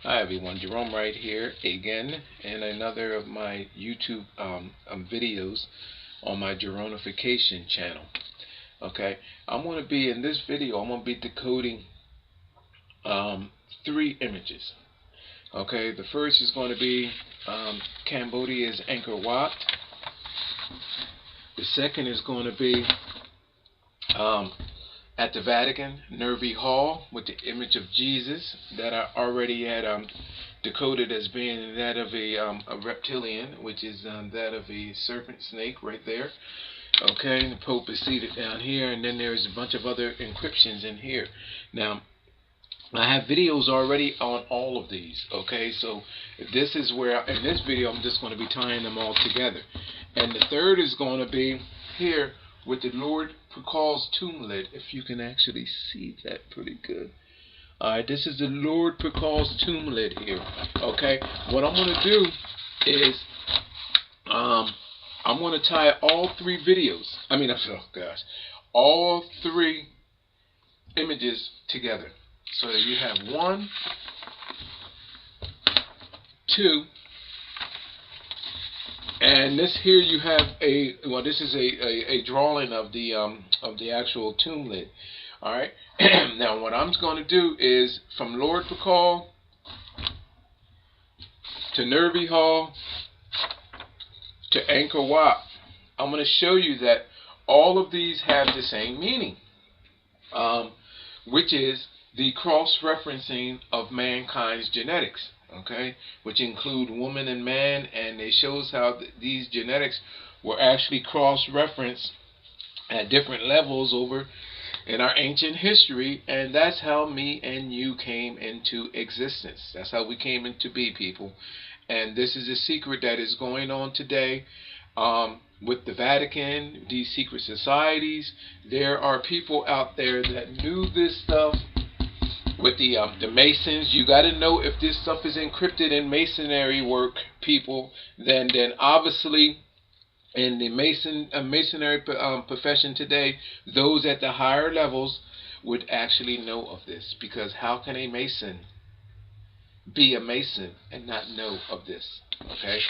Hi everyone, Gerone Wright here again in another of my YouTube videos on my Geronification channel. Okay, I'm going to be in this video. I'm going to be decoding three images. Okay, the first is going to be Cambodia's Angkor Wat. The second is going to be at the Vatican, Nervi Hall, with the image of Jesus that I already had decoded as being that of a reptilian, which is that of a serpent snake right there. Okay, and the Pope is seated down here, and then there's a bunch of other encryptions in here. Now, I have videos already on all of these. Okay, so this is where, in this video, I'm just going to be tying them all together. And the third is going to be here with the Lord Pakal's tomb lid, if you can actually see that pretty good. Alright, this is the Lord Pakal's tomb lid here. Okay, what I'm going to do is I'm going to tie all three videos, all three images together, so that you have 1, 2, and this here you have this is a drawing of the actual tomb lid. All right. Now what I'm going to do is from Lord Pakal to Nervi Hall to Ankor Wat, I'm going to show you that all of these have the same meaning, which is the cross-referencing of mankind's genetics. Okay, which include woman and man, and it shows how these genetics were actually cross-referenced at different levels over in our ancient history, and that's how me and you came into existence. That's how we came into be, people. And this is a secret that is going on today with the Vatican, these secret societies. There are people out there that knew this stuff. With the Masons, you got to know if this stuff is encrypted in masonry work, people. Then obviously, in the masonry profession today, those at the higher levels would actually know of this, because how can a Mason be a Mason and not know of this? Okay.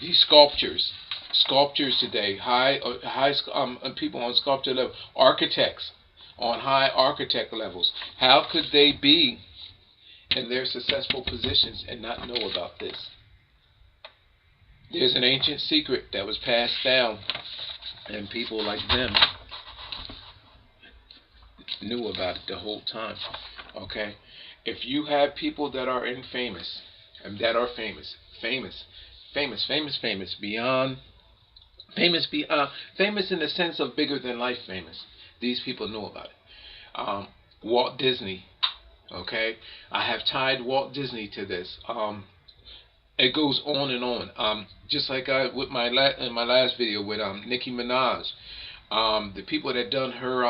These sculptures today, people on sculpture level, architects on high architect levels, how could they be in their successful positions and not know about this? There's an ancient secret that was passed down, and people like them knew about it the whole time. Okay, if you have people that are famous in the sense of bigger than life famous, these people know about it. Walt Disney, okay? I have tied Walt Disney to this. It goes on and on. Just like with in my last video with Nicki Minaj, the people that done her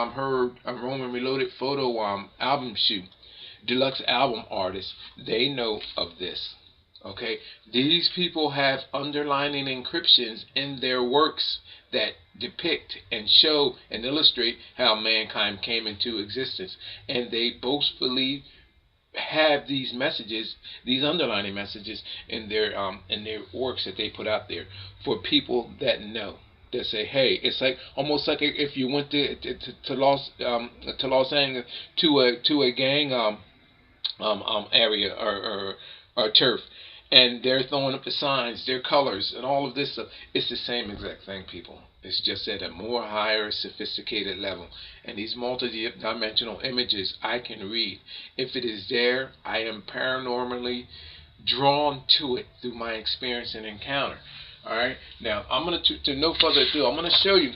Roman Reloaded photo album shoot, deluxe album artists, they know of this. Okay, these people have underlining encryptions in their works that depict and show and illustrate how mankind came into existence, and they boastfully have these messages, these underlining messages in their works that they put out there for people that know. They say, hey, it's like almost like if you went to Los Angeles to a gang area or turf, and they're throwing up the signs, their colors, and all of this stuff. It's the same exact thing, people. It's just at a more higher, sophisticated level. And these multi-dimensional images I can read. If it is there, I am paranormally drawn to it through my experience and encounter. Alright? Now, I'm going to no further ado, I'm going to show you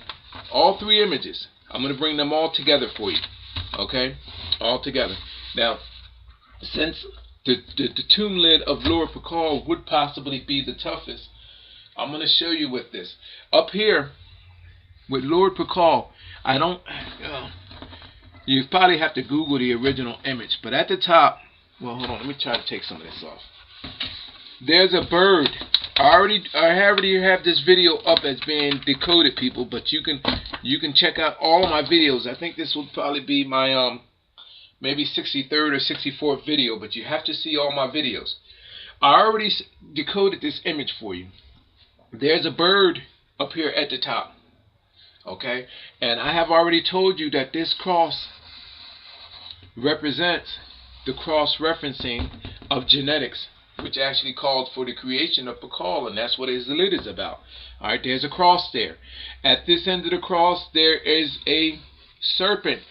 all three images. I'm going to bring them all together for you. Okay? All together. Now, since the tomb lid of Lord Pakal would possibly be the toughest, I'm going to show you with this. Up here, with Lord Pakal, you probably have to Google the original image, but at the top, well, hold on, let me try to take some of this off. There's a bird. I already have this video up as being decoded, people, but you can check out all of my videos. I think this will probably be my maybe 63rd or 64th video, but you have to see all my videos. I already decoded this image for you. There's a bird up here at the top. Okay? And I have already told you that this cross represents the cross-referencing of genetics, which actually called for the creation of Pakal, and that's what his lid is about. Alright, there's a cross there. At this end of the cross, there is a serpent,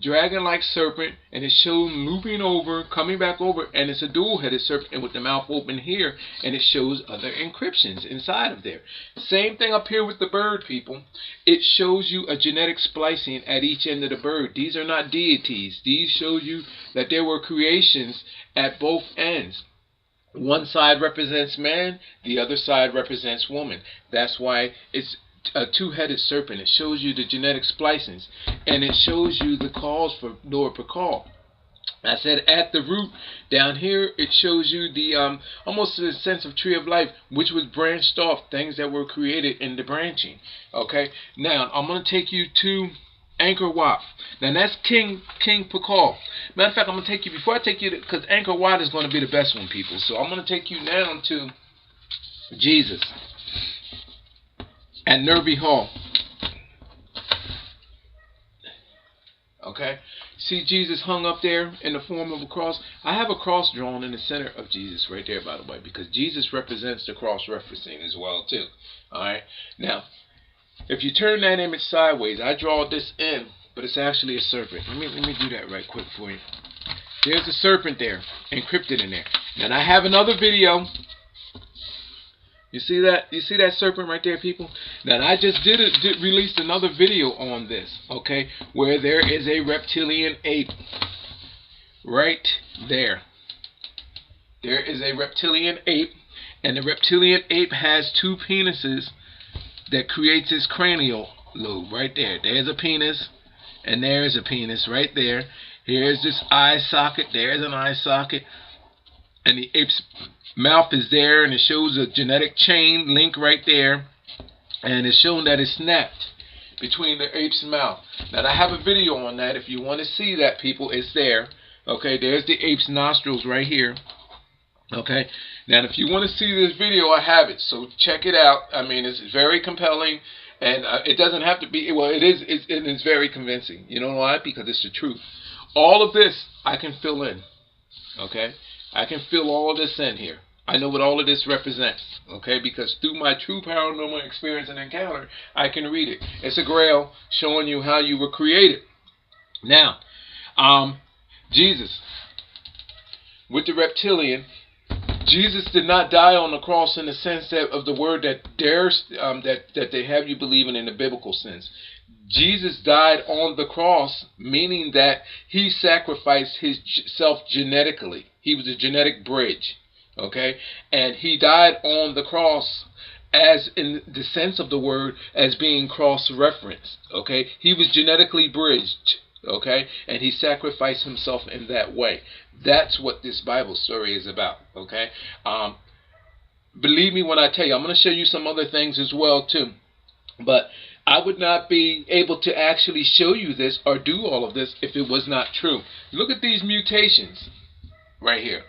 dragon-like serpent, and it's shown looping over, coming back over, and it's a dual-headed serpent, and with the mouth open here, and it shows other encryptions inside of there. Same thing up here with the bird, people. It shows you a genetic splicing at each end of the bird. These are not deities. These show you that there were creations at both ends. One side represents man, the other side represents woman. That's why it's a two-headed serpent. It shows you the genetic splicings, and it shows you the cause for Lord Pakal. I said at the root down here, it shows you the almost a sense of tree of life, which was branched off, things that were created in the branching. Okay, now I'm going to take you to Ankor Wat. Now that's King Pakal. Matter of fact, I'm going to take you, before I take you to, because Ankor Wat is going to be the best one, people. So I'm going to take you down to Jesus at Nervi Hall. Okay, see Jesus hung up there in the form of a cross. I have a cross drawn in the center of Jesus right there, by the way, because Jesus represents the cross referencing as well too. Alright, now if you turn that image sideways, I draw this in, but it's actually a serpent. Let me do that right quick for you. There's a serpent there, encrypted in there. And I have another video. You see that? You see that serpent right there, people? Now I just released another video on this, okay, where there is a reptilian ape right there. There is a reptilian ape, and the reptilian ape has two penises that creates his cranial lobe right there. There's a penis, and there's a penis right there. Here's this eye socket. There's an eye socket, and the ape's mouth is there, and it shows a genetic chain link right there, and it's shown that it snapped between the ape's mouth. Now I have a video on that. If you want to see that, people, it's there. Okay, there's the ape's nostrils right here. Okay, now if you want to see this video, I have it, so check it out. I mean, it's very compelling, and it doesn't have to be, well, it is very convincing. You know why? Because it's the truth. All of this I can fill in. Okay, I can fill all this in here. I know what all of this represents, okay, because through my true paranormal experience and encounter, I can read it. It's a grail showing you how you were created. Now, Jesus, with the reptilian, Jesus did not die on the cross in the sense that of the word that that they have you believing in the biblical sense. Jesus died on the cross, meaning that he sacrificed himself genetically. He was a genetic bridge, okay? And he died on the cross as in the sense of the word as being cross-referenced, okay? He was genetically bridged, okay? And he sacrificed himself in that way. That's what this Bible story is about, okay? Believe me when I tell you, I'm going to show you some other things as well too. But I would not be able to actually show you this or do all of this if it was not true. Look at these mutations right here.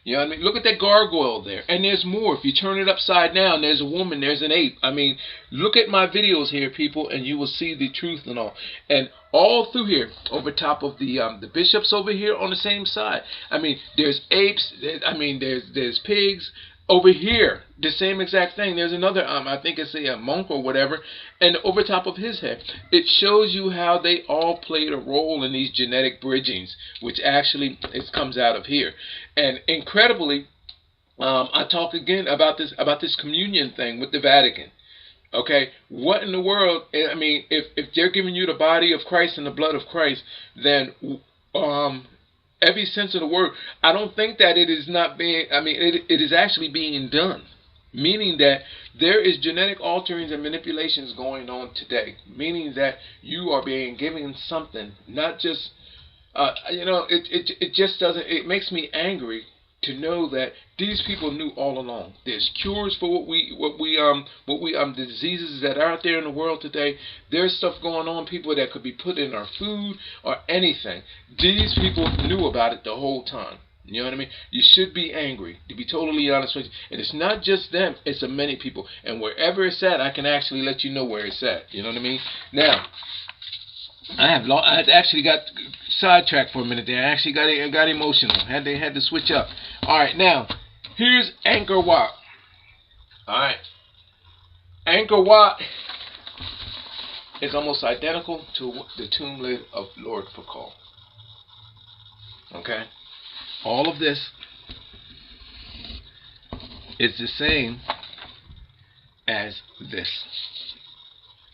You know what I mean? Look at that gargoyle there. And there's more. If you turn it upside down, there's a woman, there's an ape. I mean, look at my videos here, people, and you will see the truth and all. And all through here, over top of the bishops over here on the same side. I mean, there's apes. There's pigs. Over here, the same exact thing. There's another, I think it's a monk or whatever, and over top of his head. It shows you how they all played a role in these genetic bridgings, which actually it comes out of here. And incredibly, I talk again about this communion thing with the Vatican. Okay, what in the world? I mean, if they're giving you the body of Christ and the blood of Christ, then every sense of the word, I don't think that it is not being, I mean, it is actually being done. Meaning that there is genetic alterings and manipulations going on today. Meaning that you are being given something, not just, you know, it just doesn't, it makes me angry to know that these people knew all along. There's cures for the diseases that are out there in the world today. There's stuff going on, people that could be put in our food or anything. These people knew about it the whole time. You know what I mean? You should be angry, to be totally honest with you. And it's not just them, it's a many people. And wherever it's at, I can actually let you know where it's at. You know what I mean? Now, I actually got sidetracked for a minute there. I actually got emotional. Had to switch up. All right, now here's Angkor Wat. All right, Angkor Wat is almost identical to the tomb lid of Lord Pakal. Okay, all of this is the same as this.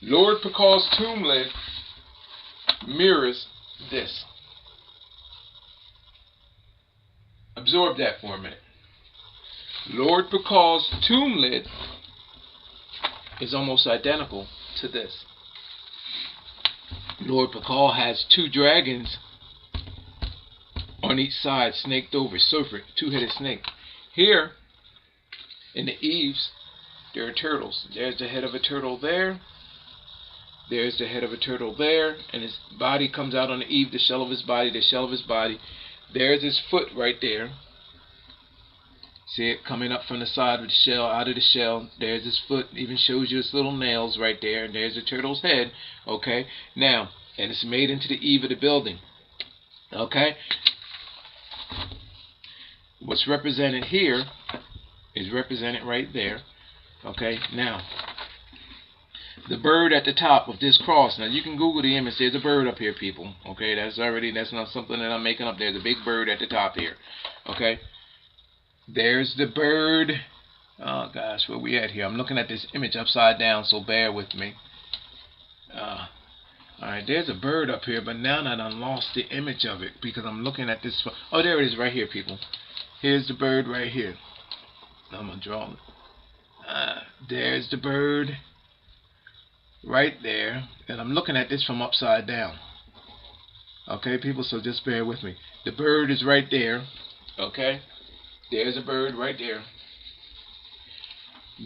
Lord Pakal's tomb lid mirrors this. Absorb that for a minute. Lord Pakal's tomb lid is almost identical to this. Lord Pakal has two dragons on each side, snaked over, serpent, two-headed snake. Here, in the eaves, there are turtles. There's the head of a turtle there. There's the head of a turtle there, and his body comes out on the eave, the shell of his body, the shell of his body. There's his foot right there. See it coming up from the side of the shell, out of the shell. There's his foot, even shows you his little nails right there, and there's the turtle's head. Okay, now, and it's made into the eave of the building. Okay, what's represented here is represented right there. Okay, now, the bird at the top of this cross. Now you can Google the image. There's a bird up here, people. Okay, that's not something that I'm making up. There's a big bird at the top here. Okay, there's the bird. Oh gosh, where we at here? I'm looking at this image upside down, so bear with me. All right, there's a bird up here, but now that I lost the image of it because I'm looking at this. Oh, there it is, right here, people. Here's the bird right here. I'm gonna draw it. There's the bird right there, and I'm looking at this from upside down. Okay, people, so just bear with me. The bird is right there. Okay, there's a bird right there.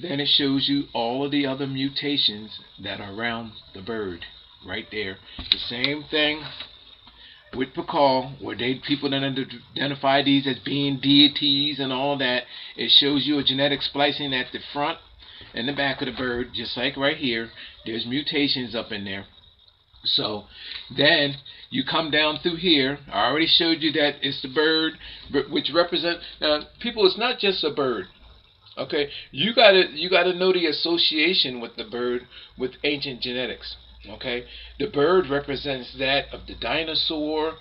Then it shows you all of the other mutations that are around the bird right there. The same thing with Pakal, where people that identify these as being deities and all that. It shows you a genetic splicing at the front and the back of the bird, just like right here. There's mutations up in there. So then you come down through here. I already showed you that it's the bird, which represents, now people, it's not just a bird. Okay, you gotta know the association with the bird with ancient genetics. Okay, the bird represents that of the dinosaur,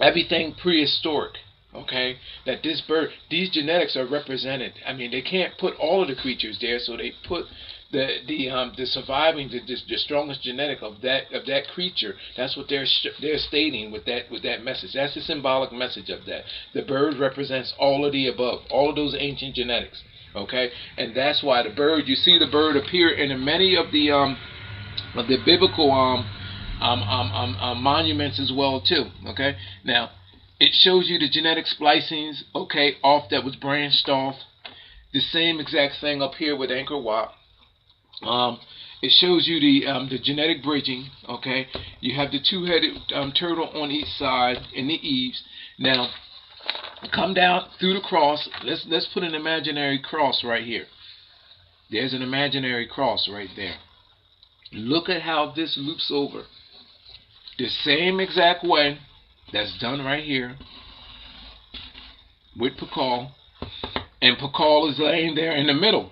everything prehistoric. Okay, that this bird, these genetics are represented. I mean, they can't put all of the creatures there, so they put the surviving, the strongest genetic of that creature. That's what they're stating with that message. That's the symbolic message of that. The bird represents all of the above, all of those ancient genetics. Okay, and that's why the bird, you see the bird appear in many of the biblical monuments as well too. Okay, now it shows you the genetic splicings, okay, off that was branched off. The same exact thing up here with Ankor Wat. It shows you the genetic bridging. Okay, you have the two-headed turtle on each side in the eaves. Now, come down through the cross. Let's put an imaginary cross right here. There's an imaginary cross right there. Look at how this loops over. The same exact way that's done right here with Pakal, and Pakal is laying there in the middle.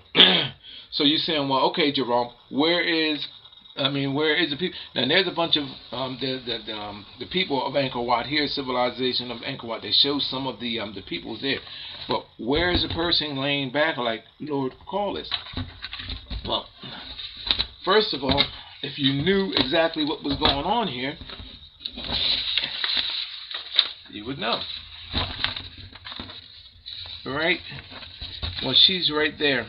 So you're saying, well, okay, Jerome, where is the people? Now there's a bunch of the people of Ankor Wat here, civilization of Ankor Wat. They show some of the peoples there, but where is the person laying back like Lord Pakal is? Well, first of all, if you knew exactly what was going on here, you would know. Right? Well, she's right there.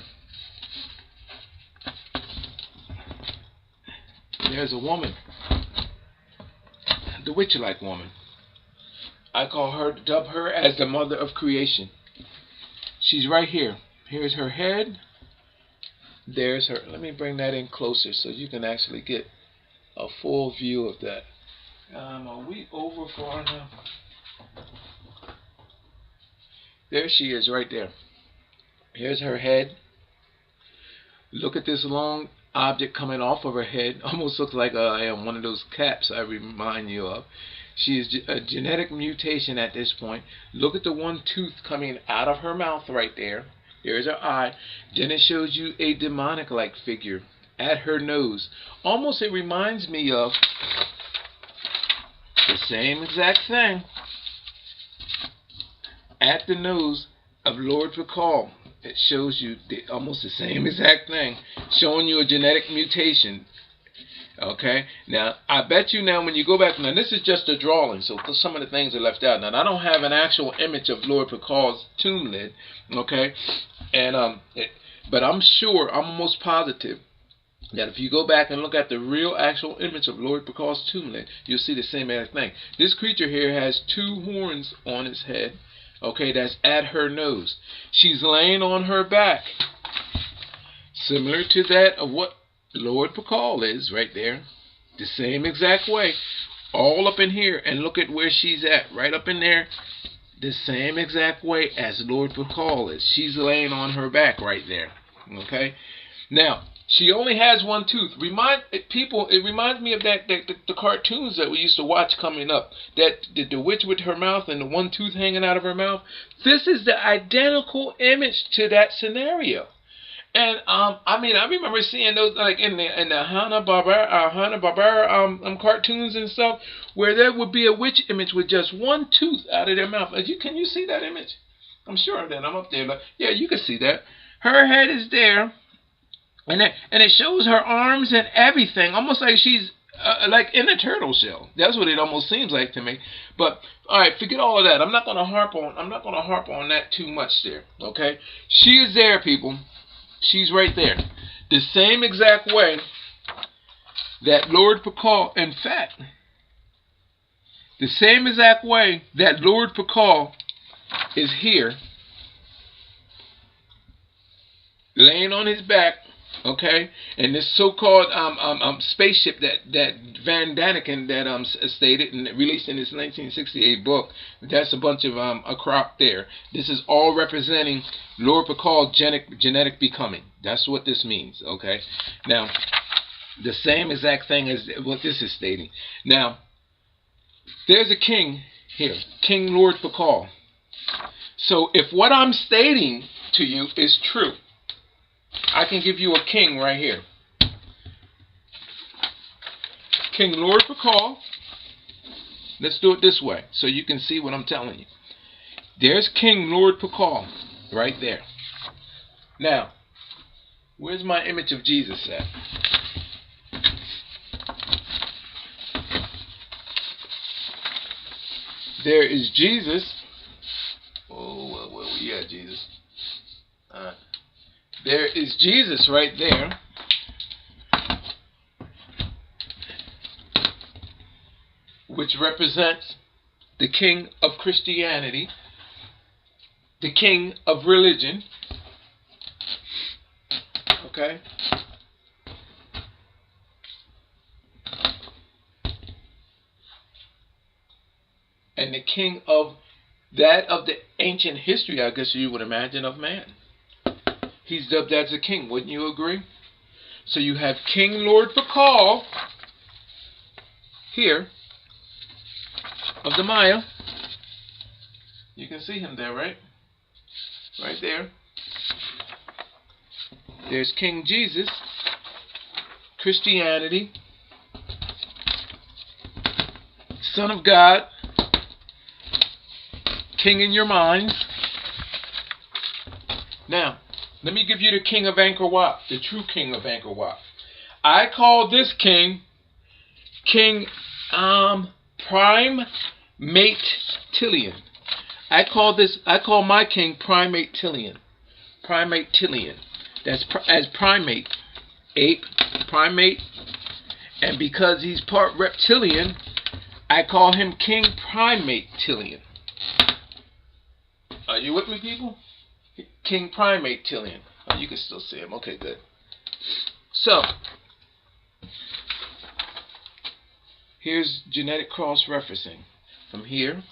There's a woman, the witch-like woman. I call her, dub her as the mother of creation. She's right here. Here's her head. There's her. Let me bring that in closer so you can actually get a full view of that. Are we over far now? There she is right there. Here's her head. Look at this long object coming off of her head. Almost looks like one of those caps I remind you of. She is a genetic mutation at this point. Look at the one tooth coming out of her mouth right there. There's her eye. Then it shows you a demonic-like figure at her nose. Almost it reminds me of the same exact thing at the nose of Lord Pakal. It shows you almost the same exact thing, showing you a genetic mutation. Okay, now I bet you now when you go back, now this is just a drawing, so some of the things are left out. Now I don't have an actual image of Lord Pakal's tomb lid, okay, and but I'm sure, I'm almost positive that if you go back and look at the real actual image of Lord Pakal's tomb lid, you'll see the same exact thing. This creature here has 2 horns on its head, okay, that's at her nose. She's laying on her back, similar to that of what Lord Pakal is right there, the same exact way, all up in here, and look at where she's at, right up in there, the same exact way as Lord Pakal is. She's laying on her back right there, okay. Now she only has 1 tooth. It reminds me of the cartoons that we used to watch coming up. That the witch with her mouth and the 1 tooth hanging out of her mouth. This is the identical image to that scenario. And I mean, I remember seeing those like in the Hanna-Barbera cartoons and stuff, where there would be a witch image with just 1 tooth out of their mouth. Can you see that image? I'm sure that I'm up there, but yeah, you can see that. Her head is there, and it shows her arms and everything, almost like she's like in a turtle shell. That's what it almost seems like to me. But all right, forget all of that. I'm not gonna harp on that too much there. Okay, she is there, people. She's right there. The same exact way that Lord Pakal, in fact, the same exact way that Lord Pakal is here, laying on his back, okay, and this so-called spaceship that Van Daniken that stated and released in his 1968 book, that's a bunch of a crop there. This is all representing Lord Pakal genetic becoming. That's what this means, okay. Now the same exact thing as what this is stating. Now there's a king here, King Lord Pakal. So if what I'm stating to you is true, I can give you a king right here. King Lord Pakal. Let's do it this way so you can see what I'm telling you. There's King Lord Pakal right there. Now, where's my image of Jesus at? There is Jesus. Oh, where we at, Jesus? There is Jesus right there. Which represents the king of Christianity, the king of religion. Okay? And the king of the ancient history, I guess you would imagine, of man. He's dubbed as a king, wouldn't you agree? So you have King Lord Pakal here of the Maya. You can see him there, right? Right there. There's King Jesus, Christianity, Son of God, King in your minds. Now, let me give you the king of Ankor Wat, the true king of Ankor Wat. I call this king, King Primatillian. I call my king Primatillian. Primatillian. That's as primate, ape, primate, and because he's part reptilian, I call him King Primatillian. Are you with me, people? King Primatillian. Oh, you can still see him. Okay, good. So, here's genetic cross-referencing. From here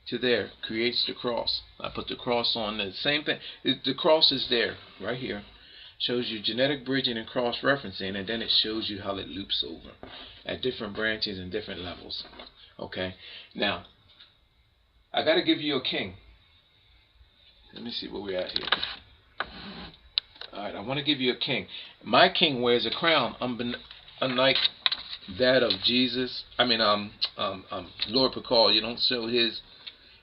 to there, creates the cross. I put the cross on the same thing. The cross is there, right here. Shows you genetic bridging and cross-referencing, and then it shows you how it loops over at different branches and different levels. Okay? Now, I got to give you a king. Let me see where we're at here. Alright, I want to give you a king. My king wears a crown, unlike that of Jesus. Lord Pakal. You don't show his.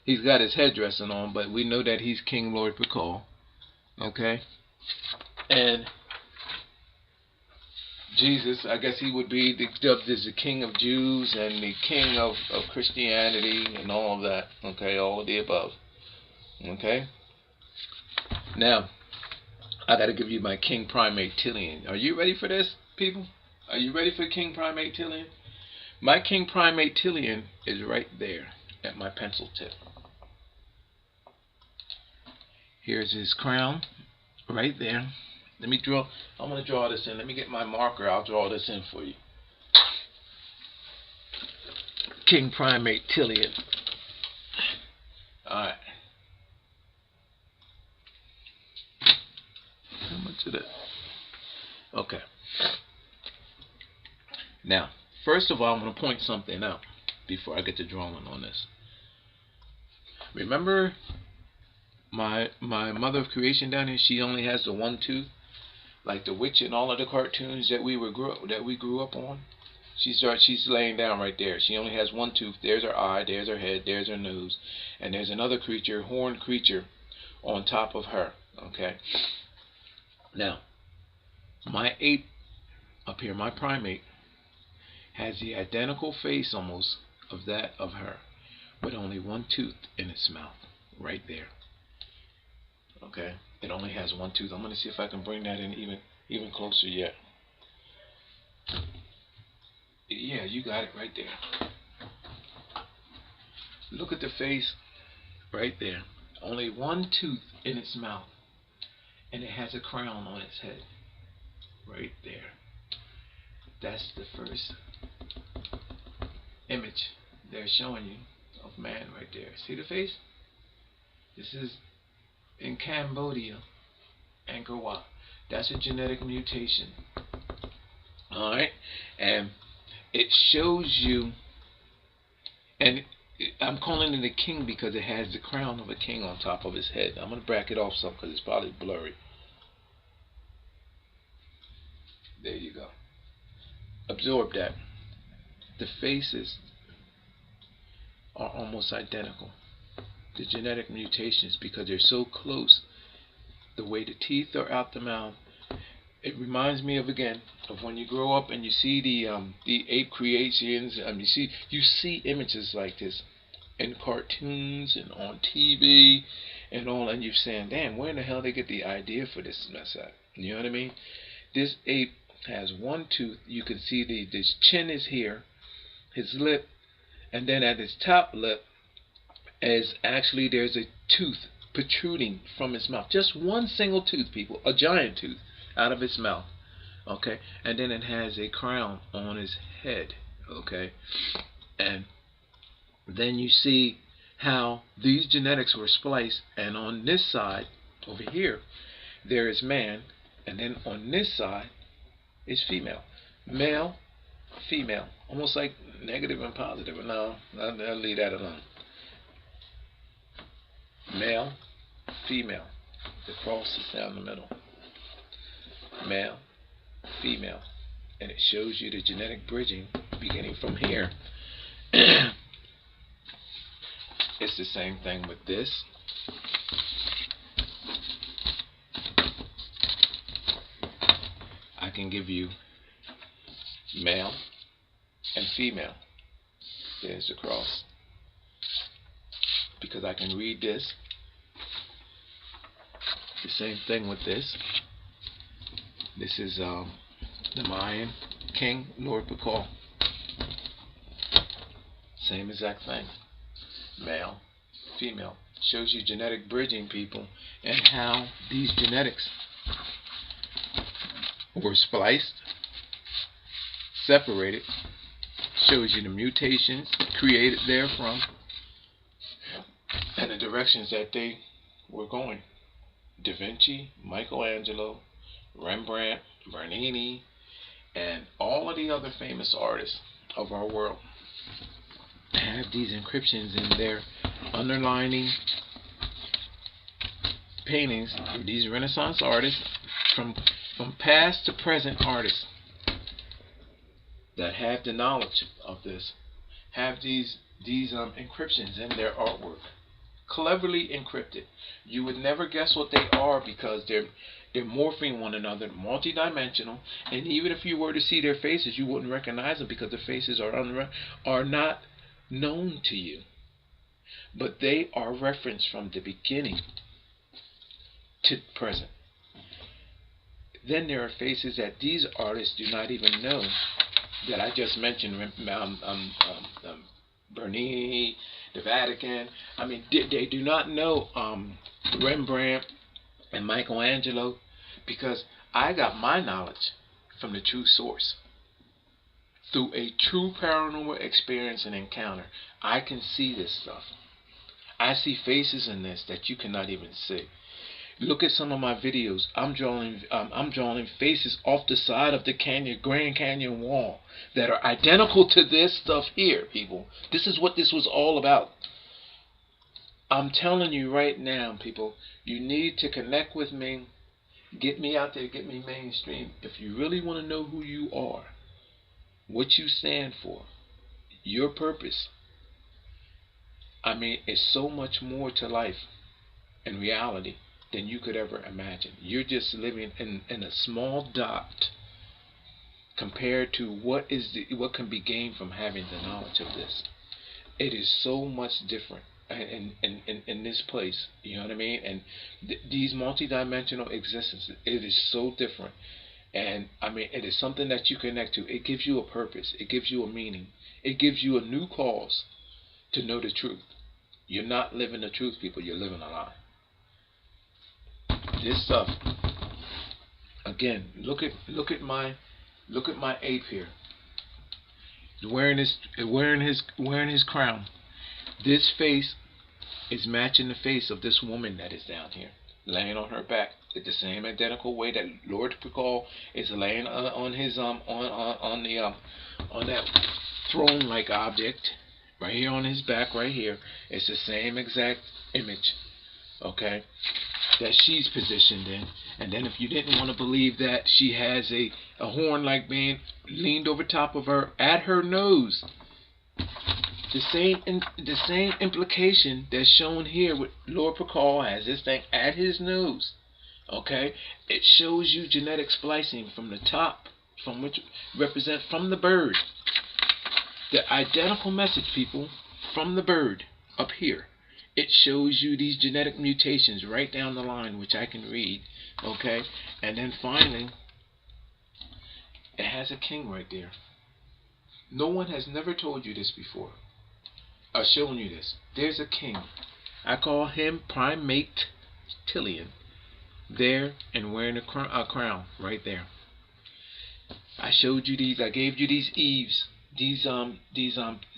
He's got his headdressing on, but we know that he's King Lord Pakal. Okay? And Jesus, I guess he would be dubbed as the King of Jews and the King of Christianity and all of that. Okay? All of the above. Okay? Now, I got to give you my King Primatillian. Are you ready for this, people? Are you ready for King Primatillian? My King Primatillian is right there at my pencil tip. Here's his crown, right there. Let me draw. I'm going to draw this in. Let me get my marker. I'll draw this in for you. King Primatillian. All right. How much of that? Okay. Now, first of all, I'm going to point something out before I get to drawing on this. Remember my mother of creation down here? She only has the one tooth, like the witch and all of the cartoons that we grew up on. She's laying down right there. She only has one tooth. There's her eye. There's her head. There's her nose, and there's another creature, horned creature, on top of her. Okay. Now, my ape up here, my primate, has the identical face almost of that of her, with only one tooth in its mouth, right there. Okay, it only has one tooth. I'm going to see if I can bring that in even closer yet. Yeah, you got it right there. Look at the face right there. Only one tooth in its mouth, and it has a crown on its head. Right there. That's the first image they're showing you of man right there. See the face? This is in Cambodia, Angkor Wat. That's a genetic mutation. Alright? And it shows you, and I'm calling it a king because it has the crown of a king on top of his head. I'm going to back it off some because it's probably blurry. There you go. Absorb that. The faces are almost identical. The genetic mutations, because they're so close, the way the teeth are out the mouth, it reminds me of, again, of when you grow up and you see the ape creations. You see images like this in cartoons and on TV and all, and you're saying, damn, where in the hell they get the idea for this mess up? You know what I mean? This ape has one tooth. You can see this chin is here, his lip, and then at his top lip is actually there's a tooth protruding from his mouth. Just one single tooth, people, a giant tooth out of his mouth. Okay, and then it has a crown on his head. Okay, and then you see how these genetics were spliced, and on this side over here there is man, and then on this side is female. Male, female. Almost like negative and positive. No, I'll leave that alone. Male, female. The cross is down the middle. Male, female. And it shows you the genetic bridging beginning from here. It's the same thing with this. I can give you male and female. There's the cross. Because I can read this. The same thing with this. This is the Mayan King Lord Pakal. Same exact thing. Male, female. Shows you genetic bridging, people, and how these genetics were spliced, separated. Shows you the mutations created therefrom and the directions that they were going. Da Vinci, Michelangelo, Rembrandt, Bernini, and all of the other famous artists of our world have these inscriptions in their underlining paintings. These Renaissance artists, from past to present artists that have the knowledge of this, have these encryptions in their artwork, cleverly encrypted. You would never guess what they are because they're morphing one another, multi-dimensional, and even if you were to see their faces, you wouldn't recognize them because the faces are not known to you. But they are referenced from the beginning to present. Then there are faces that these artists do not even know, that I just mentioned, Bernini, the Vatican. I mean, they do not know Rembrandt and Michelangelo, because I got my knowledge from the true source. Through a true paranormal experience and encounter, I can see this stuff. I see faces in this that you cannot even see. Look at some of my videos. I'm drawing faces off the side of the Grand Canyon wall that are identical to this stuff here, people. This is what this was all about. I'm telling you right now, people, you need to connect with me. Get me out there, get me mainstream. If you really want to know who you are, what you stand for, your purpose, I mean, it's so much more to life and reality than you could ever imagine. You're just living in a small dot compared to what can be gained from having the knowledge of this. It is so much different in this place, you know what I mean? And these multidimensional existences, it is so different. And I mean, it is something that you connect to. It gives you a purpose. It gives you a meaning. It gives you a new cause to know the truth. You're not living the truth, people. You're living a lie. This stuff, again, look at my ape here. Wearing his crown. This face is matching the face of this woman that is down here, laying on her back, the same identical way that Lord Pakal is laying on his on that throne-like object right here on his back, right here. It's the same exact image, okay, that she's positioned in. And then if you didn't want to believe that, she has a horn-like being leaned over top of her at her nose. The same implication that's shown here with Lord Pakal has this thing at his nose. Okay, it shows you genetic splicing from the top, from which represent from the bird. The identical message, people, from the bird up here. It shows you these genetic mutations right down the line, which I can read. Okay, and then finally, it has a king right there. No one has never told you this before. I've shown you this. There's a king. I call him Primatillian. There and wearing a crown right there. I showed you these. I gave you these eaves. These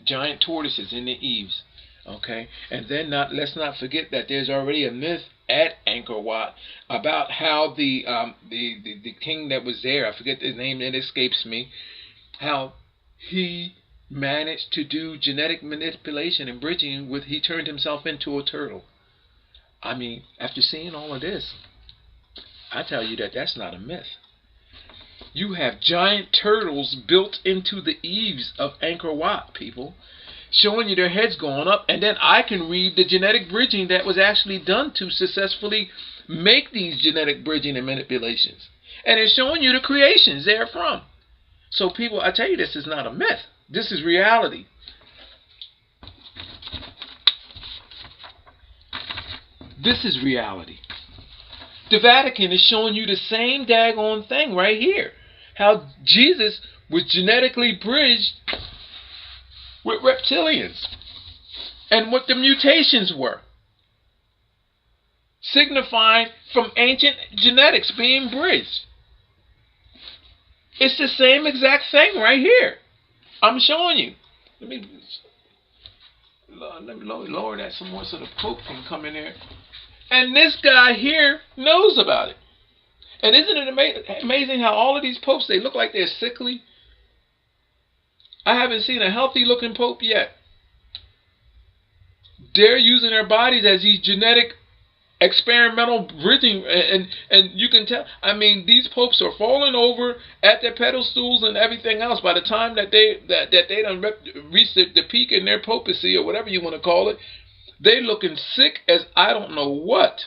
giant tortoises in the eaves. Okay, and then let's not forget that there's already a myth at Ankor Wat about how the king that was there, I forget his name, it escapes me, how he managed to do genetic manipulation and bridging with, he turned himself into a turtle. I mean, after seeing all of this, I tell you that that's not a myth. You have giant turtles built into the eaves of Angkor Wat, people, showing you their heads going up, and then I can read the genetic bridging that was actually done to successfully make these genetic bridging and manipulations. And it's showing you the creations therefrom. So people, I tell you, this is not a myth. This is reality. This is reality. The Vatican is showing you the same daggone thing right here. How Jesus was genetically bridged with reptilians. And what the mutations were. signifying from ancient genetics being bridged. It's the same exact thing right here. I'm showing you. Let me lower that some more so the Pope can come in there. And this guy here knows about it. And isn't it amazing how all of these popes, they look like they're sickly? I haven't seen a healthy looking pope yet. They're using their bodies as these genetic experimental bridging, and you can tell. I mean, these popes are falling over at their pedestals and everything else. By the time that they done reached the peak in their papacy, or whatever you want to call it, they looking sick as I don't know what.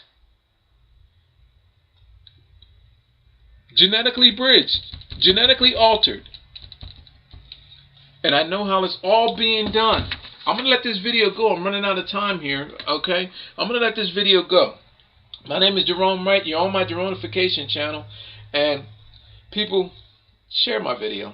Genetically bridged, genetically altered. And I know how it's all being done. I'm going to let this video go. I'm running out of time here, okay? I'm going to let this video go. My name is Gerone Wright. You're on my Geronification channel. And people, share my video.